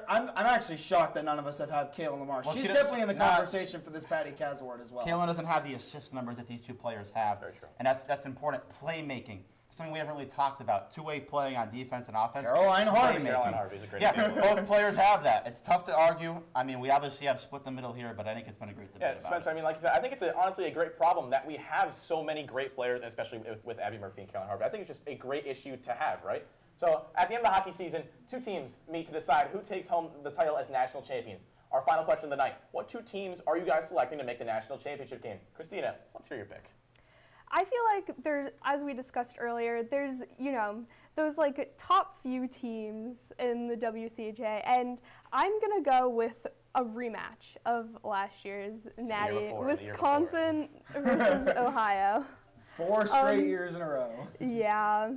I'm actually shocked that none of us have had Caitlin LaMarche. She's definitely in the conversation for this Patty Kaz award as well. Caitlin doesn't have the assist numbers that these two players have. Very true. And that's important. Playmaking. Something we haven't really talked about. Two-way playing on defense and offense. Caroline Harvey. Caroline Harvey is a great example. Both players have that. It's tough to argue. I mean, we obviously have split the middle here, but I think it's been a great debate about Spencer, I mean, like you said, I think it's honestly a great problem that we have so many great players, especially with Abby Murphy and Caroline Harvey. I think it's just a great issue to have, right? So at the end of the hockey season, 2 teams meet to decide who takes home the title as national champions. Our final question of the night, what 2 teams are you guys selecting to make the national championship game? Christina, let's hear your pick. I feel like there's, as we discussed earlier, there's, those like top few teams in the WCHA, and I'm going to go with a rematch of last year's Natty, Wisconsin versus Ohio. 4 straight years in a row. Yeah.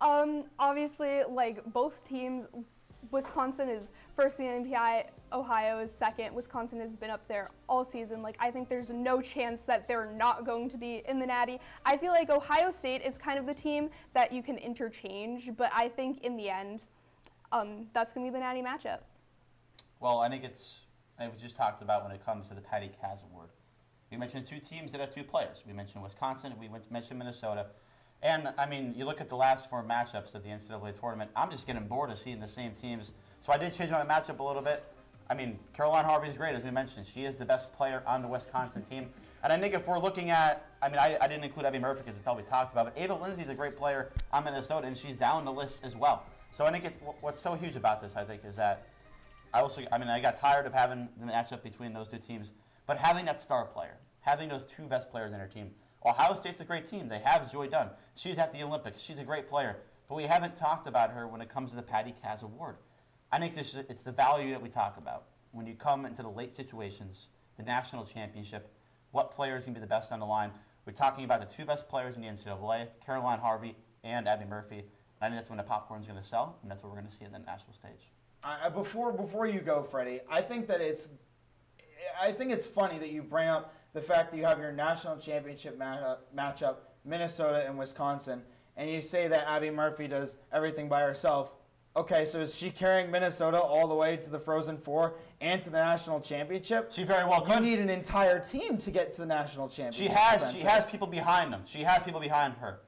Obviously, like, both teams Wisconsin is first in the NPI, Ohio is second. Wisconsin has been up there all season. Like, I think there's no chance that they're not going to be in the Natty. I feel like Ohio State is kind of the team that you can interchange, but I think in the end, that's going to be the Natty matchup. Well, I think we just talked about when it comes to the Patty Kaz Award. We mentioned two teams that have two players. We mentioned Wisconsin, we mentioned Minnesota. And, I mean, you look at the last 4 matchups of the NCAA tournament, I'm just getting bored of seeing the same teams. So I did change my matchup a little bit. I mean, Caroline Harvey's great, as we mentioned. She is the best player on the Wisconsin team. And I think if we're looking at, I mean, I didn't include Abby Murphy because it's all we talked about, but Ava Lindsay's a great player on Minnesota, and she's down the list as well. So I think what's so huge about this, I think, is that I got tired of having the matchup between those two teams, but having that star player, having those 2 best players in their team. Ohio State's a great team. They have Joy Dunn. She's at the Olympics. She's a great player. But we haven't talked about her when it comes to the Patty Kaz Award. I think it's the value that we talk about. When you come into the late situations, the national championship, what players can be the best on the line? We're talking about the 2 best players in the NCAA, Caroline Harvey and Abby Murphy. And I think that's when the popcorn's going to sell, and that's what we're going to see on the national stage. Before you go, Freddie, I think it's funny that you bring up the fact that you have your national championship matchup, Minnesota and Wisconsin, and you say that Abby Murphy does everything by herself. Okay, so is she carrying Minnesota all the way to the Frozen Four and to the national championship? She very well could. You need an entire team to get to the national championship. She has people behind them. She has people behind her.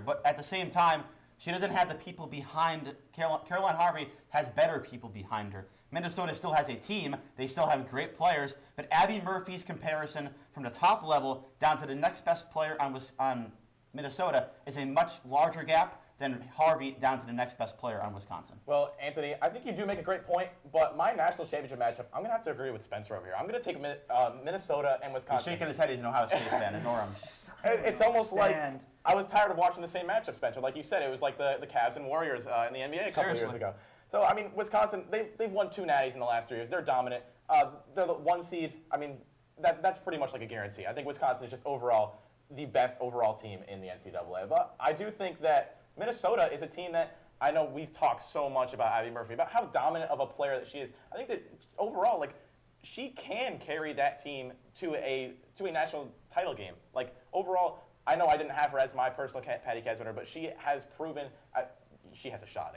But at the same time, she doesn't have the people behind Caroline Harvey has better people behind her. Minnesota still has a team. They still have great players. But Abby Murphy's comparison from the top level down to the next best player on Minnesota is a much larger gap than Harvey down to the next best player on Wisconsin. Well, Anthony, I think you do make a great point, but my national championship matchup, I'm going to have to agree with Spencer over here. I'm going to take Minnesota and Wisconsin. He's shaking his head. He's an Ohio State fan. Ignore him. It's almost like I was tired of watching the same matchup, Spencer. Like you said, it was like the Cavs and Warriors in the NBA a couple years ago. So, I mean, Wisconsin, they've won 2 natties in the last 3 years. They're dominant. They're the 1 seed. I mean, that's pretty much like a guarantee. I think Wisconsin is just overall the best overall team in the NCAA. But I do think that Minnesota is a team that I know we've talked so much about Abby Murphy, about how dominant of a player that she is. I think that overall, like, she can carry that team to a national title game. Like, overall, I know I didn't have her as my personal Patty Kaz winner, but she has proven she has a shot.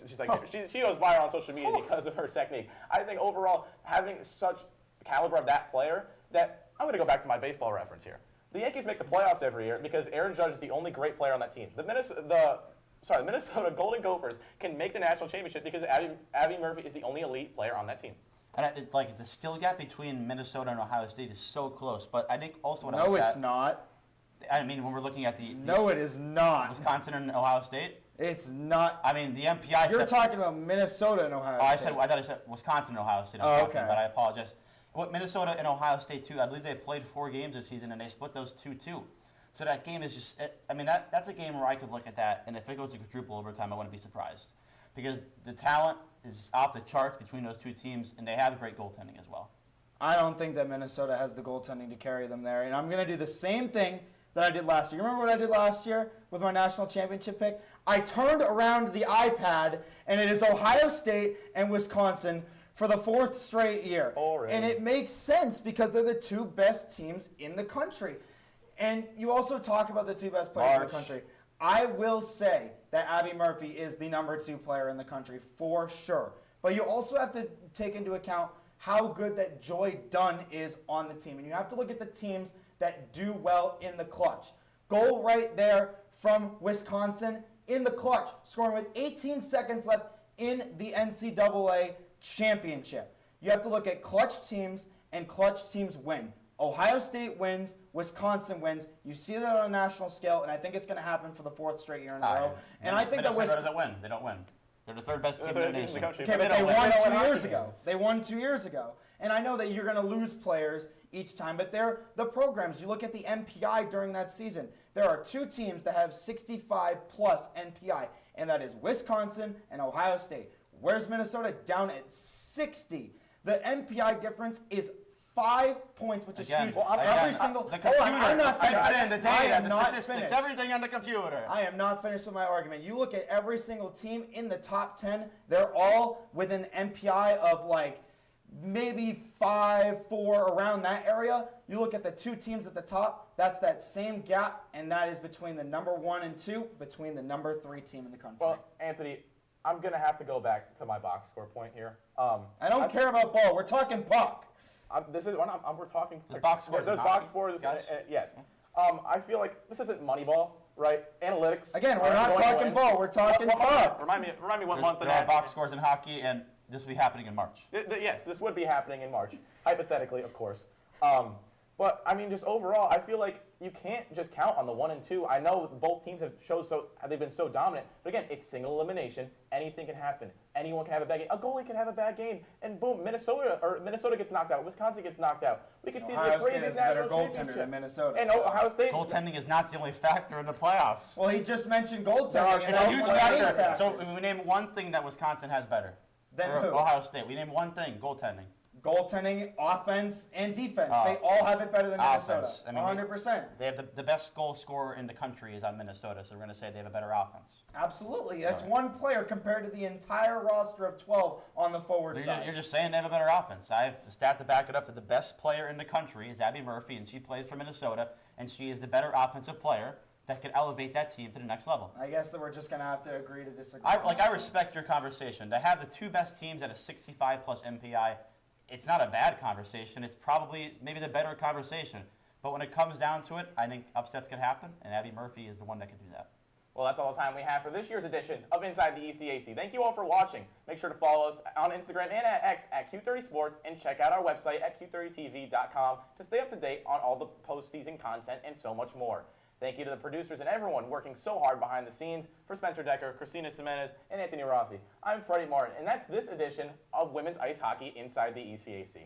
She goes viral on social media because of her technique. I think overall, having such caliber of that player, that I'm going to go back to my baseball reference here. The Yankees make the playoffs every year because Aaron Judge is the only great player on that team. The Minnesota Golden Gophers can make the national championship because Abby Murphy is the only elite player on that team. And the skill gap between Minnesota and Ohio State is so close. But I think also it's not. I mean, when we're looking at No, it is not. Wisconsin and Ohio State. It's not. I mean, the MPI. You're talking about Minnesota and Ohio State. I thought I said Wisconsin and Ohio State. Okay. But I apologize. What Minnesota and Ohio State too? I believe they played 4 games this season and they split those 2-2. So that game is just. I mean, that's a game where I could look at that, and if it goes to quadruple overtime, I wouldn't be surprised, because the talent is off the charts between those 2 teams, and they have great goaltending as well. I don't think that Minnesota has the goaltending to carry them there, and I'm going to do the same thing that I did last year. You remember what I did last year with my national championship pick? I turned around the iPad, and it is Ohio State and Wisconsin for the 4th straight year. And it makes sense because they're the 2 best teams in the country. And you also talk about the 2 best players in the country. I will say that Abby Murphy is the number 2 player in the country for sure. But you also have to take into account how good that Joy Dunn is on the team. And you have to look at the teams that do well in the clutch. Goal right there from Wisconsin in the clutch, scoring with 18 seconds left in the NCAA championship. You have to look at clutch teams, and clutch teams win. Ohio State wins, Wisconsin wins. You see that on a national scale, and I think it's going to happen for the 4th straight year in a row. And I think Minnesota doesn't win. They don't win. They're the 3rd best team in the nation. Okay, but they won 2 years ago. They won 2 years ago. And I know that you're going to lose players each time, but they're the programs. You look at the MPI during that season. There are 2 teams that have 65-plus NPI, and that is Wisconsin and Ohio State. Where's Minnesota? Down at 60. The NPI difference is 5 points, which is Again, huge. well, Every single. the computer, I'm not type finished. it in, the data, I am the not statistics, finished. everything on the computer. I am not finished with my argument. You look at every single team in the top 10, they're all within MPI of like maybe 5, 4, around that area. You look at the 2 teams at the top, that's that same gap, and that is between the number 1 and 2, between the number 3 team in the country. Well, Anthony, I'm going to have to go back to my box score point here. I don't care about ball. We're talking puck. This is we're talking. There's box scores. There's box scores. Yes. I feel like this isn't Moneyball, right? Analytics. Again, we're not talking ball. We're talking puck. Remind me what month there and are box scores in hockey, and this will be happening in March. Yes, this would be happening in March, hypothetically, of course. But I mean, just overall, I feel like you can't just count on the 1 and 2. I know both teams they've been so dominant, but again, it's single elimination. Anything can happen. Anyone can have a bad game. A goalie can have a bad game, and boom, Minnesota gets knocked out. Wisconsin gets knocked out. We could see Ohio the State crazy is a better national goaltender championship. than Minnesota. And so. Ohio State. Goaltending is not the only factor in the playoffs. Well, he just mentioned goaltending. It's and a that's huge one of the main factor. factors. So if we name one thing that Wisconsin has better. Then or who? Ohio State. We name one thing, goaltending. Goaltending, offense, and defense. They all have it better than Minnesota. Offense. I mean, 100%. They have the best goal scorer in the country is on Minnesota, so we're going to say they have a better offense. Absolutely. That's Right. one player compared to the entire roster of 12 on the forward side. You're just saying they have a better offense. I have a stat to back it up that the best player in the country is Abby Murphy, and she plays for Minnesota, and she is the better offensive player that could elevate that team to the next level. I guess that we're just going to have to agree to disagree. I respect your conversation. To have the 2 best teams at a 65 plus MPI, it's not a bad conversation. It's probably maybe the better conversation. But when it comes down to it, I think upsets can happen, and Abby Murphy is the one that can do that. Well, that's all the time we have for this year's edition of Inside the ECAC. Thank you all for watching. Make sure to follow us on Instagram and at X at Q30Sports, and check out our website at Q30TV.com to stay up to date on all the postseason content and so much more. Thank you to the producers and everyone working so hard behind the scenes. For Spencer Decker, Christina Tsimenis, and Anthony Rossi, I'm Freddie Martin, and that's this edition of Women's Ice Hockey Inside the ECAC.